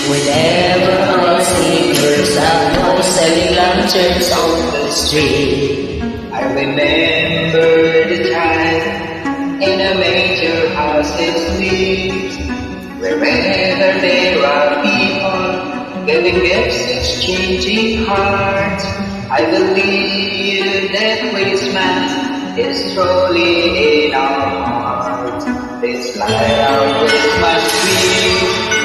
Whenever I see girls and boys selling lanterns on the street, I remember the time in a major house it's sweet. Wherever there are people giving gifts, exchanging cards, I believe that Christmas is truly in our hearts. Let's light our Christmas tree.